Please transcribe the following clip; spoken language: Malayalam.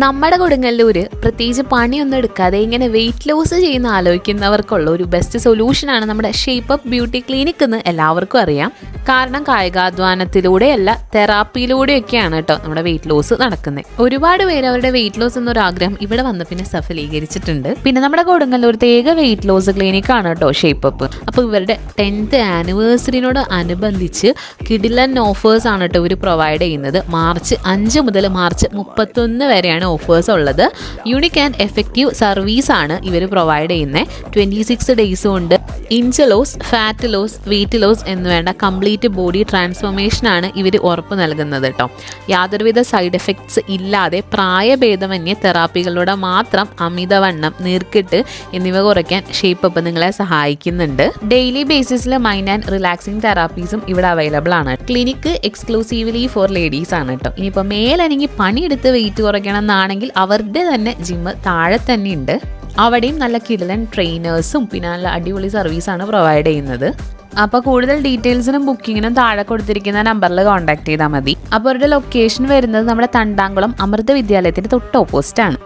നമ്മുടെ കൊടുങ്ങല്ലൂർ പ്രത്യേകിച്ച് പണിയൊന്നും എടുക്കാതെ ഇങ്ങനെ വെയിറ്റ് ലോസ് ചെയ്യുന്ന ആലോചിക്കുന്നവർക്കുള്ള ഒരു ബെസ്റ്റ് സൊല്യൂഷനാണ് നമ്മുടെ ഷേപ്പ് അപ്പ് ബ്യൂട്ടി ക്ലിനിക് എന്ന് എല്ലാവർക്കും അറിയാം. കാരണം കായികാധ്വാനത്തിലൂടെയല്ല, തെറാപ്പിയിലൂടെയൊക്കെയാണ് കേട്ടോ നമ്മുടെ വെയിറ്റ് ലോസ് നടക്കുന്നത്. ഒരുപാട് പേര് അവരുടെ വെയിറ്റ് ലോസ് എന്നൊരാഗ്രഹം ഇവിടെ വന്ന് പിന്നെ സഫലീകരിച്ചിട്ടുണ്ട്. പിന്നെ നമ്മുടെ കൊടുങ്ങല്ലൂരത്തെ ഏക വെയിറ്റ് ലോസ് ക്ലിനിക് ആണ് കേട്ടോ ഷേപ്പ് അപ്പ്. അപ്പോൾ ഇവരുടെ 10th ആനിവേഴ്സറിനോട് അനുബന്ധിച്ച് കിടിലൻ ഓഫേഴ്സ് ആണ് കേട്ടോ ഇവർ പ്രൊവൈഡ് ചെയ്യുന്നത്. മാർച്ച് 5 മുതൽ മാർച്ച് 31 വരെയാണ് ഓഫേഴ്സ് ഉള്ളത്. യൂണിക് ആൻഡ് എഫക്റ്റീവ് സർവീസ് ആണ് ഇവർ പ്രൊവൈഡ് ചെയ്യുന്നത്. 26 ഡേയ്സ് കൊണ്ട് inch loss, fat loss, weight loss എന്ന് വേണ്ട കംപ്ലീറ്റ് ബോഡി ട്രാൻസ്ഫോർമേഷൻ ആണ് ഇവർ ഉറപ്പ് നൽകുന്നത് കേട്ടോ. യാതൊരുവിധ സൈഡ് എഫക്ട്സ് ഇല്ലാതെ പ്രായഭേദമന്യേ തെറാപ്പികളിലൂടെ മാത്രം അമിതവണ്ണം, നീർക്കെട്ട് എന്നിവ കുറയ്ക്കാൻ ഷേപ്പ് അപ്പ് നിങ്ങളെ സഹായിക്കുന്നുണ്ട്. ഡെയിലി ബേസിസിൽ മൈൻഡ് ആൻഡ് റിലാക്സിംഗ് തെറാപ്പീസും ഇവിടെ അവൈലബിൾ ആണ്. ക്ലിനിക്ക് എക്സ്ക്ലൂസീവ്ലി ഫോർ ലേഡീസ് ആണ് കേട്ടോ. ഇനിയിപ്പോൾ മേലെനിക്ക് പണിയെടുത്ത് വെയിറ്റ് കുറയ്ക്കണം എന്നാണെങ്കിൽ അവരുടെ തന്നെ ജിമ്മ് താഴെ തന്നെ ഉണ്ട്. അവിടെയും നല്ല കിടിലൻ ട്രെയിനേഴ്സും പിന്നെ നല്ല അടിപൊളി സർവീസാണ് പ്രൊവൈഡ് ചെയ്യുന്നത്. അപ്പോൾ കൂടുതൽ ഡീറ്റെയിൽസിനും ബുക്കിങ്ങിനും താഴെ കൊടുത്തിരിക്കുന്ന നമ്പറിൽ കോൺടാക്ട് ചെയ്താൽ മതി. അപ്പോൾ അവരുടെ ലൊക്കേഷൻ വരുന്നത് നമ്മുടെ തണ്ടാംകുളം അമൃത വിദ്യാലയത്തിൻ്റെ തൊട്ട് ഓപ്പോസിറ്റ് ആണ്.